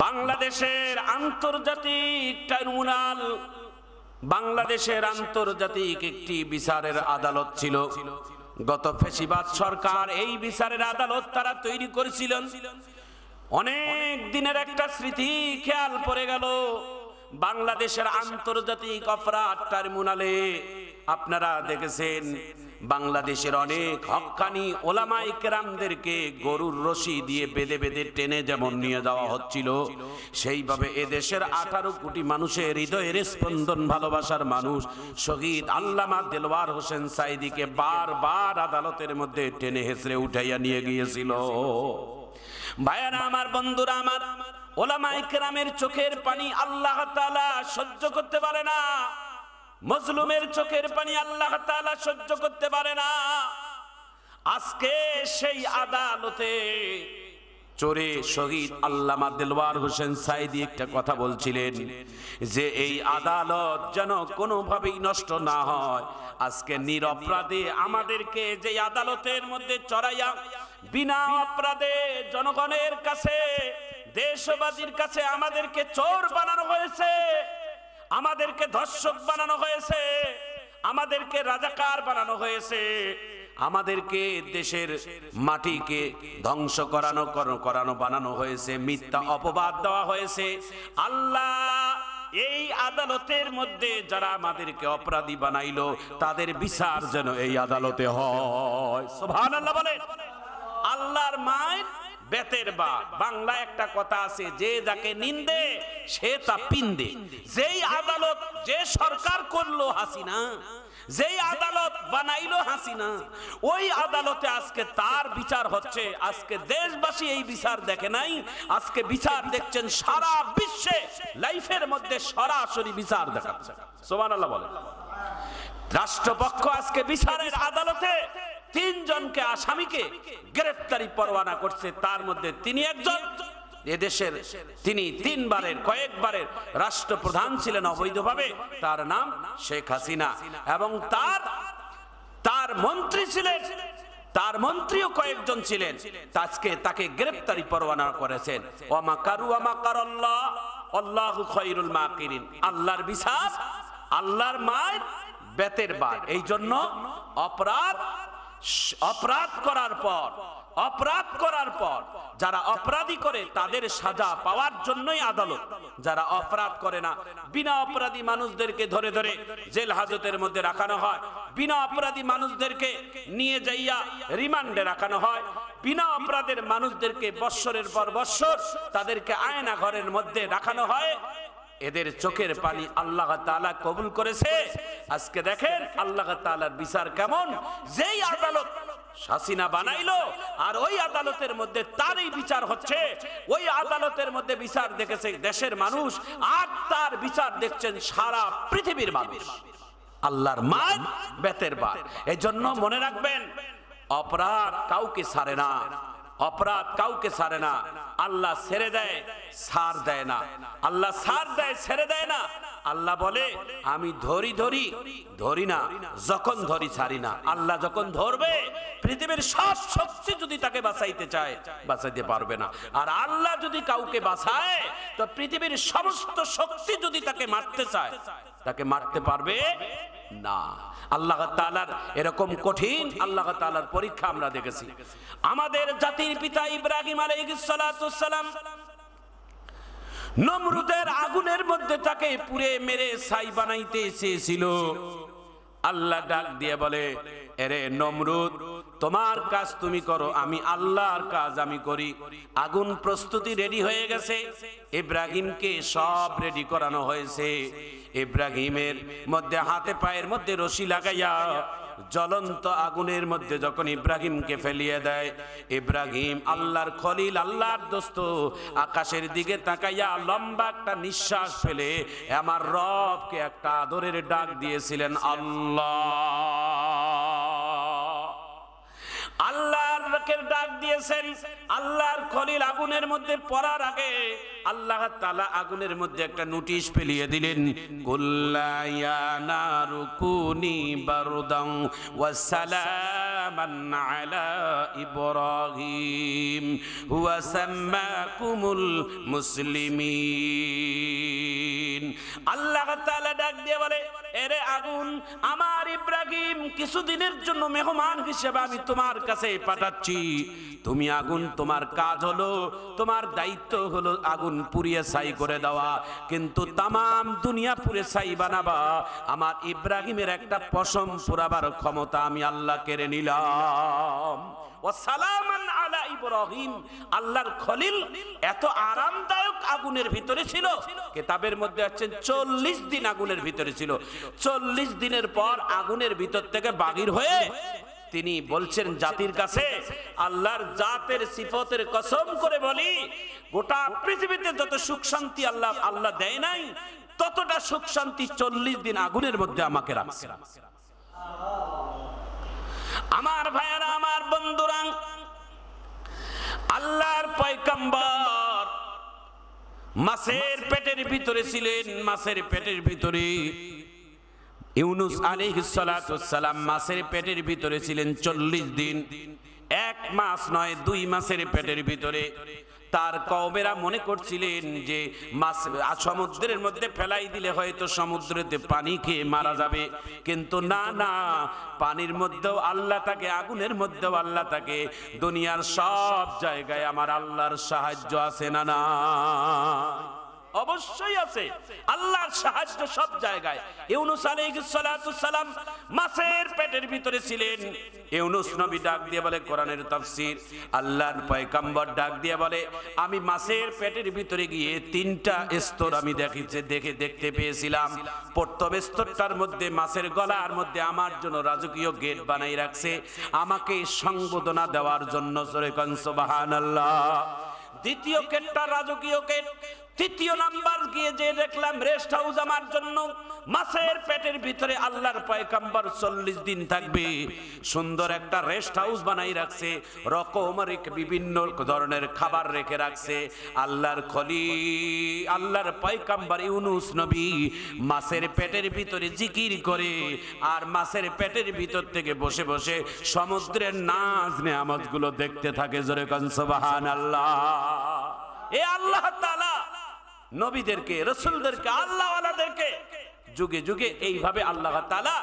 বাংলাদেশের আন্তর্জাতিক ট্রাইব্যুনাল, বাংলাদেশের আন্তর্জাতিক একটি বিচারের আদালত ছিল। গত ফ্যাসিবাদ সরকার এই বিচারের আদালত তারা তৈরি করেছিলেন। অনেক দিনের একটা স্মৃতি খেয়াল পড়ে গেল। বাংলাদেশের আন্তর্জাতিক অপরাধ ট্রাইব্যুনালে আপনারা দেখেছেন বাংলাদেশের অনেক হক্কানি ওলামায়ে কেরামদেরকে গরুর রশি দিয়ে বেঁধে বেঁধে টেনে যেমন নিয়ে যাওয়া হচ্ছিল, সেইভাবে এদেশের 18 কোটি মানুষের হৃদয়ের স্পন্দন ভালোবাসার মানুষ শহীদ আল্লামা দেলওয়ার হোসেন সাঈদীকে বারবার আদালতের মধ্যে টেনে হেঁচড়ে উঠাইয়া নিয়ে গিয়েছিল। ভাইয়ারা আমার, বন্ধুরা আমার, ওলামায়ে কেরামের চোখের পানি আল্লাহ তাআলা সহ্য করতে পারে না। মজলুমের চোখের পানি আল্লাহ তাআলা সহ্য করতে পারে না। আজকে সেই আদালতে চোরে শহীদ আল্লামা দেলওয়ার হোসেন সাঈদী একটা কথা বলছিলেন যে এই আদালত যেন কোনোভাবেই নষ্ট না হয়। আজকে নিরপরাধে আমাদেরকে যে আদালতের মধ্যে চড়াইয়া বিনা অপরাধে জনগণের কাছে, দেশবাসীর কাছে আমাদেরকে চোর বানানো হয়েছে, আমাদেরকে ধর্ষক বানানো হয়েছে, আমাদেরকে রাজাকার বানানো হয়েছে, আমাদেরকে দেশের মাটিকে ধ্বংস করানো বানানো হয়েছে, মিথ্যা অপবাদ দেওয়া হয়েছে। আল্লাহ এই আদালতের মধ্যে যারা আমাদেরকে অপরাধী বানাইলো তাদের বিচার যেন এই আদালতে হয়। সুবহানাল্লাহ বলেন। আল্লাহর মায়ের বেতের বা বাংলা একটা কথা আছে, যে যাকে নিন্দে সে তা পিন্দে। যেই আদালত, যে সরকার করলো হাসিনা, যেই আদালত বানাইলো হাসিনা, ওই আদালতে আজকে তার বিচার হচ্ছে। আজকে দেশবাসী এই বিচার দেখে নাই, আজকে বিচার দেখছেন সারা বিশ্বে, লাইফের মধ্যে সরাসরি বিচার দেখাচ্ছে। সুবহানাল্লাহ বলেন। রাষ্ট্রপক্ষ আজকে বিচারের আদালতে 3 জনকে আসামিকে গ্রেফতারি পরোয়ানা করছে। তার মধ্যে তিনি একজন, এদেশের তিনি 3 বারের কয়েকবারের রাষ্ট্রপ্রধান ছিলেন অবৈধভাবে, তার নাম শেখ হাসিনা, এবং তার মন্ত্রী ছিলেন, তার মন্ত্রীও কয়েকজন ছিলেন। আজকে তাকে গ্রেফতারি পরোয়ানা করেছেন। ওয়া মাকারু ওয়া মাকারাল্লাহ আল্লাহু খায়রুল মাকিরিন। আল্লাহর বিচার, আল্লাহর মায়ের বেতের বার। এই জন্য অপরাধ করার পর যারা অপরাধী করে তাদের সাজা পাওয়ার জন্যই আদালত। যারা অপরাধ করে না, বিনা অপরাধী মানুষদেরকে ধরে ধরে জেল হাজতের মধ্যে রাখানো হয়, বিনা অপরাধী মানুষদেরকে নিয়ে যাইয়া রিমান্ডে রাখানো হয়, বিনা অপরাধের মানুষদেরকে বৎসরের পর বৎসর তাদেরকে আয়না ঘরের মধ্যে রাখানো হয়। এদের চোখের পানি আল্লাহ তাআলা কবুল করেছে। আজকে দেখেন আল্লাহ তাআলার বিচার কেমন। যেই আদালত হাসিনা বানাইলো আর ওই আদালতের মধ্যে তারই বিচার হচ্ছে, ওই আদালতের মধ্যে বিচার দেখেছে দেশের মানুষ, আর তার বিচার দেখছেন সারা পৃথিবীর মানুষ। আল্লাহর মান বেতের বার। এই জন্য মনে রাখবেন, অপরাধ কাউকে ছাড়ে না, অপরাধ কাউকে ছাড়ে না। আল্লাহ ছেড়ে দেয়, ছাড় দেয় না। আল্লাহ ছাড় দেয়, ছেড়ে দেয় না। আল্লাহ বলে আমি ধরি না, যখন ধরি ছাড়ি না। আল্লাহ যখন ধরবে, পৃথিবীর সব শক্তি যদি তাকে বাঁচাইতে চায় বাঁচাইতে পারবে না। আর আল্লাহ যদি কাউকে বাঁচায়, তো পৃথিবীর সমস্ত শক্তি যদি তাকে মারতে চায় তাকে মারতে পারবে না। আল্লাহ তাআলার এরকম কঠিন আল্লাহ তাআলার পরীক্ষা আমরা দেখেছি। আমাদের জাতির পিতা ইব্রাহিম আলাইহিস সালাতু ওয়াস সালাম নমরুদের আগুনের মধ্যে তাকে পুড়ে মেরে ছাই বানাইতে চেয়েছিল। আল্লাহ ডাক দিয়ে বলে, এরে নমরুদ, তোমার কাজ তুমি করো, আমি আল্লাহর কাজ আমি করি। আগুন প্রস্তুতি রেডি হয়ে গেছে, ইব্রাহিমকে সব রেডি করানো হয়েছে। ইব্রাহিমের মধ্যে হাতে পায়ের মধ্যে রশি লাগাইয়া জ্বলন্ত আগুনের মধ্যে যখন ইব্রাহিমকে ফেলিয়ে দেয়, ইব্রাহিম আল্লাহর খলিল, আল্লাহর দোস্ত, আকাশের দিকে তাকাইয়া লম্বা একটা নিঃশ্বাস ফেলে আমার রবকে একটা আদরের ডাক দিয়েছিলেন, আল্লাহ। আল্লাহর পাকের ডাক দিয়েছেন। আল্লাহর খলিল আগুনের মধ্যে পড়ার আগে আল্লাহ তাআলা আগুনের মধ্যে একটা নোটিশ ফেলিয়ে দিলেন, কুল্লা ইয়া নারু কুনি বারদান ওয়া সালামান আলা ইব্রাহিম হুয়া সাম্মাকুমুল মুসলিমিন। আল্লাহ তাআলা ডাক দিয়ে বলে, এরে আগুন, আমার ইব্রাহিম কিছুদিনের জন্য মেহমান হিসেবে আমি তোমার কাছে পাঠাচ্ছি। তুমি আগুন, তোমার কাজ হলো, তোমার দায়িত্ব হলো আগুন পুড়িয়ে ছাই করে দেওয়া, কিন্তু তামাম দুনিয়া পুড়ে ছাই বানাবা। আমার ইব্রাহিমের একটা পশম পুরাবার ক্ষমতা আমি আল্লাহ কেড়ে নিলাম। ওয়াসালামান আলা ইব্রাহিম, আল্লাহর খলিল এত আরামদায়ক আগুনের ভিতরে ছিল, কিতাবের মধ্যে আছে 40 দিন আগুনের ভিতরে ছিল। 40 দিনের পর আগুনের ভিতর থেকে বাহির হয়ে তিনি বলছেন জাতির কাছে, আল্লাহর জাতের সিফতের কসম করে বলি, গোটা পৃথিবীতে যত সুখ শান্তি আল্লাহ দেয় নাই, ততটা সুখ শান্তি 40 দিন আগুনের মধ্যে আমাকে রাখছে। আমার ভাইয়েরা, আমার বন্ধুরা, আল্লাহর পয়গম্বর মাছের পেটের ভিতরে ছিলেন। মাছের পেটের ভিতরে ইউনুস আলাইহিস সালাতু ওয়াস সালাম মাছের পেটের ভিতরে ছিলেন 40 দিন। 1 মাস নয়, 2 মাসের পেটের ভিতরে। তার কওমেরা মনে করছিলেন যে মাছ সমুদ্রের মধ্যে ফেলাই দিলে হয়তো সমুদ্রেতে পানি খেয়ে মারা যাবে, কিন্তু না না, পানির মধ্যেও আল্লাহ থাকে, আগুনের মধ্যেও আল্লাহ থাকে। দুনিয়ার সব জায়গায় আমার আল্লাহর সাহায্য আছে না? না, অবশ্যই আছে আল্লাহর সাহায্য সব জায়গায়। ইউনুস আলাইহিস সালাতু ওয়াস সালাম মাছের পেটের ভিতরে ছিলেন। ইউনুস নবী ডাক দিয়ে বলে, কোরআনের তাফসীর, আল্লাহর পয়গম্বর ডাক দিয়ে বলে, আমি মাছের পেটের ভিতরে গিয়ে 3টা স্তর আমি দেখতে পেয়েছিলাম। প্রথম স্তরটার মধ্যে মাছের গলার মধ্যে আমার জন্য রাজকীয় গেট বানাই রাখছে, আমাকে সংবোধনা দেওয়ার জন্য। জোরে কোন সুবহানাল্লাহ। দ্বিতীয় গেটটা রাজকীয় গেট। তৃতীয় নাম্বার গিয়ে যে দেখলাম রেস্ট হাউস আমার জন্য। মাছের পেটের ভিতরে আল্লাহর পয়গম্বর 40 দিন থাকবে, সুন্দর একটা রেস্ট হাউস বানাই রাখছে, রকমারি বিভিন্ন ধরনের খাবার রেখে রাখছে। আল্লাহর খলিল, আল্লাহর পয়গম্বর ইউনুস নবী মাছের পেটের ভিতরে জিকির করে, আর মাছের পেটের ভিতর থেকে বসে বসে সমুদ্রের নাজ নেয়ামতগুলো দেখতে থাকে। জোরে কোন সুবহানাল্লাহ। এ আল্লাহ তাআলা নবীদেরকে, রাসূলদেরকে, আল্লাহওয়ালাদেরকে যুগে যুগে এইভাবে আল্লাহ তাআলা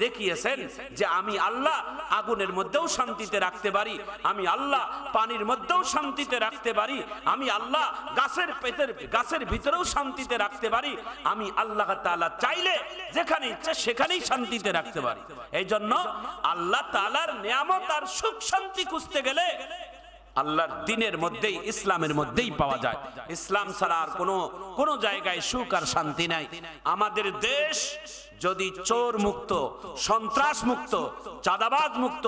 দেখিয়েছেন যে আমি আল্লাহ আগুনের মধ্যেও শান্তিতে রাখতে পারি, আমি আল্লাহ পানির মধ্যেও শান্তিতে রাখতে পারি, আমি আল্লাহ গাছের ভিতরেও শান্তিতে রাখতে পারি, আমি আল্লাহ তাআলা চাইলে যেখানে ইচ্ছে সেখানেই শান্তিতে রাখতে পারি। এই জন্য আল্লাহ তাআলার নিয়ামত আর সুখ শান্তি খুঁজতে গেলে আল্লাহর দ্বীনের মধ্যেই, ইসলামের মধ্যেই পাওয়া যায়। ইসলাম ছাড়া আর কোনো জায়গায় সুখ আর শান্তি নাই। আমাদের দেশ যদি চোর মুক্ত, সন্ত্রাস মুক্ত, চাঁদাবাজ মুক্ত,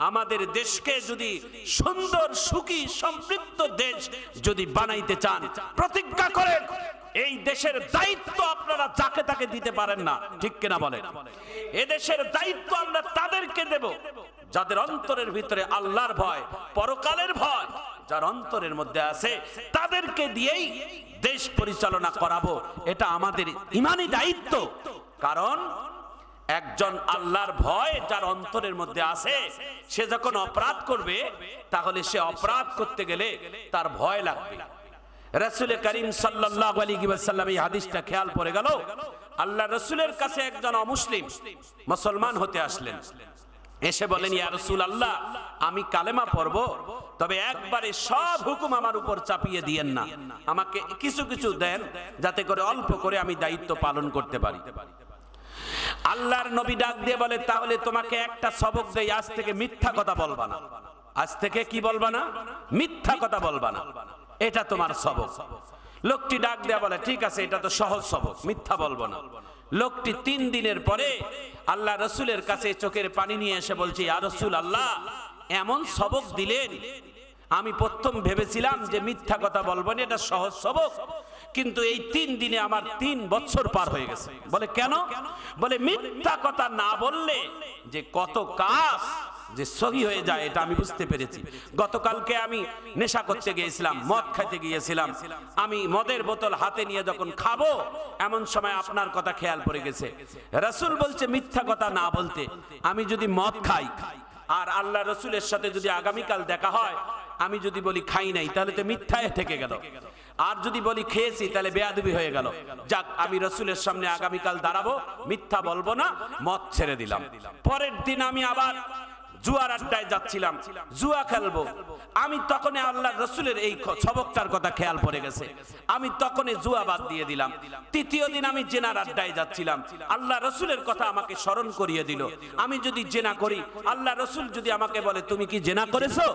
আমাদের দেশকে যদি সুন্দর, সুখী, সমৃদ্ধ দেশ যদি বানাইতে চান, প্রতিজ্ঞা করেন এই দেশের দায়িত্ব আপনারা যাকে তাকে দিতে পারেন না, ঠিক কিনা বলেন? এ দেশের দায়িত্ব আমরা তাদেরকে দেব যাদের অন্তরের ভিতরে আল্লাহর ভয়, পরকালের ভয় যার অন্তরের মধ্যে আছে, তাদেরকে দিয়েই দেশ পরিচালনা করাবো। এটা আমাদের ঈমানি দায়িত্ব। কারণ একজন আল্লাহর ভয় যার অন্তরের মধ্যে আছে, সে যখন অপরাধ করবে তাহলে সে অপরাধ করতে গেলে তার ভয় লাগবে। রাসূল করিম সাল্লাল্লাহু আলাইহি ওয়াসাল্লাম এই হাদিসটা খেয়াল পড়ে গেল। আল্লাহ রাসূলের কাছে একজন অমুসলিম মুসলমান হতে আসলেন। এসে বলেন, ইয়া রাসূলুল্লাহ, আমি কালেমা পড়ব, তবে একবারে সব হুকুম আমার উপর চাপিয়ে দিয়েন না, আমাকে কিছু কিছু দেন যাতে করে অল্প করে আমি দায়িত্ব পালন করতে পারি। আল্লাহর নবী ডাক দিয়ে বলে, তাহলে তোমাকে একটা সবক দেই, আজ থেকে মিথ্যা কথা বলবা না। আজ থেকে কি বলবা না? মিথ্যা কথা বলবা না, এটা তোমার সবক। লোকটি ডাক দেয়া বলে, ঠিক আছে, এটা তো সহজ সবক, মিথ্যা বলবো না। লোকটি 3 দিনের পরে আল্লাহ রাসূলের কাছে চোখের পানি নিয়ে এসে বলছে, ইয়া রাসূলুল্লাহ, এমন সবক দিলেন, আমি প্রথম ভেবেছিলাম যে মিথ্যা কথা বলবো না, এটা সহজ সবক, কিন্তু এই 3 দিনে আমার 3 বছর পার হয়ে গেছে। বলে কেন? বলে মিথ্যা কথা না বললে যে কত কাজ যে সহি হয়ে যায়, এটা আমি বুঝতে পেরেছি। গতকালকে আমি নেশা করতে গিয়েছিলাম, মদ খাইতে গিয়েছিলাম। আমি মদের বোতল হাতে নিয়ে যখন খাবো, এমন সময় আপনার কথা খেয়াল পড়ে গেছে। রাসূল বলছে মিথ্যা কথা না বলতে। আমি যদি মদ খাই আর আল্লাহ রসুলের সাথে যদি আগামীকাল দেখা হয়, আমি যদি বলি খাই নাই, তাহলে তো মিথ্যায় থেকে গেল। আর যদি বলি খেয়েছি, তাহলে বেয়াদবি হয়ে গেল। যাক, আমি রসুলের সামনে আগামীকাল দাঁড়াবো, মিথ্যা বলবো না, মদ ছেড়ে দিলাম। পরের দিন আমি আবার জুয়ার আড্ডায় যাচ্ছিলাম, জুয়া খেলবো। আমি তখন আল্লাহ রসুলের এই সবকটার কথা খেয়াল পড়ে গেছে, আমি তখন জুয়া বাদ দিয়ে দিলাম। তৃতীয় দিন আমি জেনার আড্ডায় যাচ্ছিলাম, আল্লাহ রসুলের কথা আমাকে স্মরণ করিয়ে দিল। আমি যদি জেনা করি, আল্লাহ রসুল যদি আমাকে বলে তুমি কি জেনা করেছো,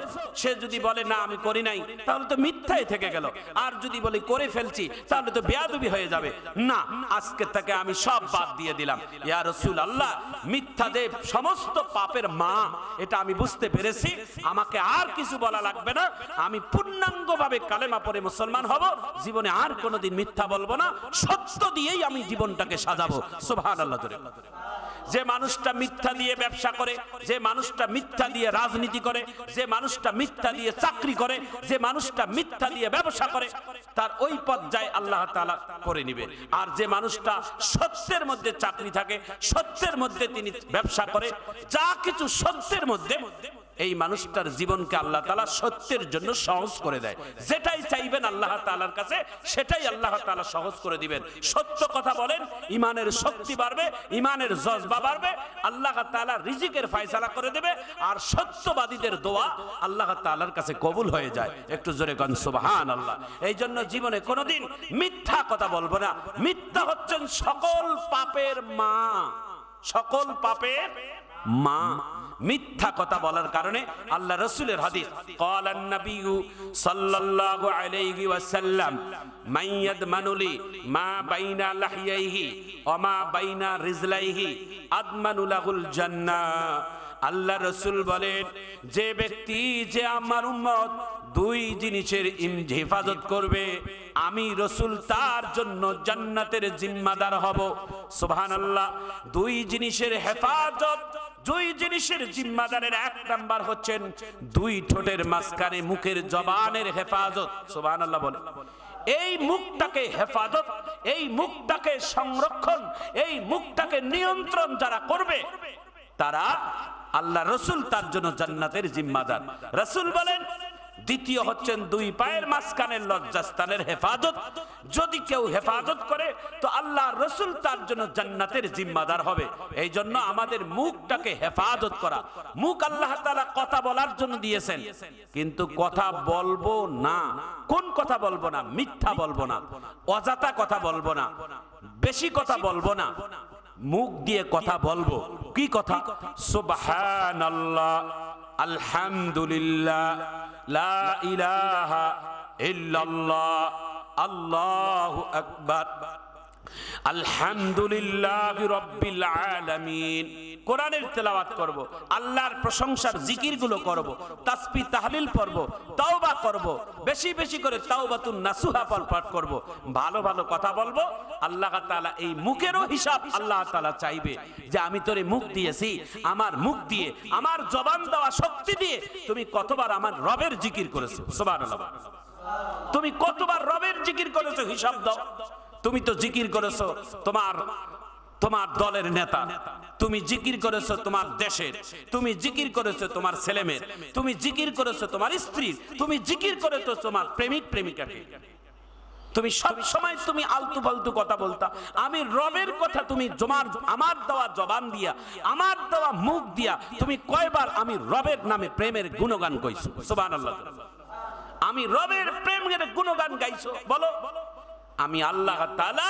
সে যদি বলে না আমি করি নাই, তাহলে তো মিথ্যাই থেকে গেল। আর যদি বলি করে ফেলছি, তাহলে তো বেয়াদবি হয়ে যাবে। না, আজকে থেকে আমি সব বাদ দিয়ে দিলাম। ইয়া রসুল আল্লাহ, মিথ্যা যে সমস্ত পাপের মা, এটা আমি বুঝতে পেরেছি। আমাকে আর কিছু বলা লাগবে না। আমি পূর্ণাঙ্গভাবে কালেমা পড়ে মুসলমান হব। জীবনে আর কোনোদিন মিথ্যা বলবো না, সত্য দিয়েই আমি জীবনটাকে সাজাবো। সুবহানাল্লাহ। যে মানুষটা মিথ্যা দিয়ে ব্যবসা করে, যে মানুষটা মিথ্যা দিয়ে রাজনীতি করে, যে মানুষটা মিথ্যা দিয়ে চাকরি করে, যে মানুষটা মিথ্যা দিয়ে ব্যবসা করে, তার ওই পর্যায়ে আল্লাহ তাআলা করে নেবে। আর যে মানুষটা সত্যের মধ্যে চাকরি থাকে, সত্যের মধ্যে তিনি ব্যবসা করে, যা কিছু সত্যের মধ্যে, এই মানুষটার জীবনকে আল্লাহ তাআলা সত্যের জন্য সহজ করে দেয়। যেটাই চাইবেন আল্লাহ তাআলার কাছে, সেটাই আল্লাহ তাআলা সহজ করে দিবেন। সত্য কথা বলেন, ইমানের শক্তি বাড়বে, ইমানের জজবা বাড়বে, আল্লাহ তাআলা রিজিকের ফয়সালা করে দেবে। আর সত্যবাদীদের দোয়া আল্লাহ তাআলার কাছে কবুল হয়ে যায়। একটু জোরে গান সুবহানাল্লাহ। এই জন্য জীবনে কোনোদিন মিথ্যা কথা বলবো না। মিথ্যা হচ্ছেন সকল পাপের মা, সকল পাপের মা। মিথ্যা কথা বলার কারণে আল্লাহ রাসূলের হাদিস, ক্বালান নাবিয়্যু সাল্লাল্লাহু আলাইহি ওয়াসাল্লাম মান ইয়াদমানুলি মা বাইনা লাহিয়াইহি ওয়া মা বাইনা রিজলাইহি আদমানু লাহুল জান্নাহ। আল্লাহ রাসূল বলেন, যে ব্যক্তি, যে আমার উম্মত দুই জিনিসের হেফাজত করবে, আমি রাসূল তার জন্য জান্নাতের জিম্মাদার হব। সুবহানাল্লাহ। দুই জিনিসের হেফাজত, দুই জিনিসের জিম্মাদারের এক নাম্বার হচ্ছেন দুই ঠোঁটের মাঝখানে মুখের জবানের হেফাজত। সুবহানাল্লাহ বলে। এই মুখটাকে হেফাজত, এই মুখটাকে সংরক্ষণ, এই মুখটাকে নিয়ন্ত্রণ যারা করবে, তারা আল্লাহ রাসূল তার জন্য জান্নাতের জিম্মাদার। রাসূল বলেন, দ্বিতীয় হচ্ছেন দুই পায়ের মাঝখানের লজ্জাস্থানের হেফাজত। যদি কেউ হেফাজত করে, তো আল্লাহ রাসূল তার জন্য জান্নাতের জিম্মাদার হবে। এই জন্য আমাদের মুখটাকে হেফাজত করা। মুখ আল্লাহ তাআলা কথা বলার জন্য দিয়েছেন, কিন্তু কথা বলবো না। কোন কথা বলবো না? মিথ্যা বলবো না, অযথা কথা বলবো না, বেশি কথা বলবো না। মুখ দিয়ে কথা বলবো। কি কথা? সুবহানাল্লাহ, আলহামদুলিল্লাহ, লা ইলাহা ইল্লাল্লাহ, আল্লাহু আকবার, আলহামদুলিল্লাহি রাব্বিল আলামিন। কোরআনের তেলাওয়াত করব, আল্লাহর প্রশংসার জিকিরগুলো করব, তাসবিহ তাহলিল পড়ব, তাওবা করব, বেশি বেশি করে তাওবাতুন নাসুহা পাঠ করব, ভালো ভালো কথা বলবো। আল্লাহ তাআলা এই মুখেরও হিসাব আল্লাহ তাআলা চাইবে, যে আমি তোরে মুখ দিয়েছি, আমার মুখ দিয়ে, আমার জবান দেওয়া শক্তি দিয়ে তুমি কতবার আমার রবের জিকির করেছো। সুবহানাল্লাহ। তুমি কতবার রবের জিকির করেছো, হিসাব দাও। তুমি তো জিকির করেছো তোমার দলের নেতা, তুমি জিকির করেছো তোমার দেশের, তুমি জিকির করেছো তোমার ছেলেমেয়ের, তুমি জিকির করেছো তোমার স্ত্রী, তুমি জিকির করেছো তোমার প্রেমিক প্রেমিকাকে। তুমি সব সময় তুমি আলতু ফালতু কথা বলতা। আমি রবের কথা তুমি আমার দেওয়া জবান দিয়া, আমার দেওয়া মুখ দিয়া তুমি কয়বার আমি রবের নামে প্রেমের গুণগান গাইছো? সুবহানাল্লাহ। আমি রবের প্রেমের গুণগান গাইছো? বলো। আমি আল্লাহ তাআলা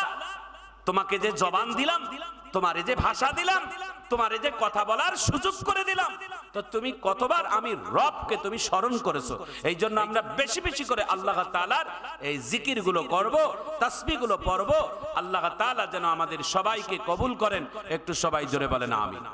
তোমাকে যে জবান দিলাম, তোমারে যে ভাষা দিলাম, তোমারে যে কথা বলার সুযোগ করে দিলাম, তো তুমি কতবার আমি রবকে তুমি স্মরণ করেছো। এই জন্য আমরা বেশি বেশি করে আল্লাহ তাআলার এই জিকিরগুলো করব, তাসবিহগুলো পড়ব। আল্লাহ তাআলা যেন আমাদের সবাইকে কবুল করেন। একটু সবাই জোরে বলেন আমিন।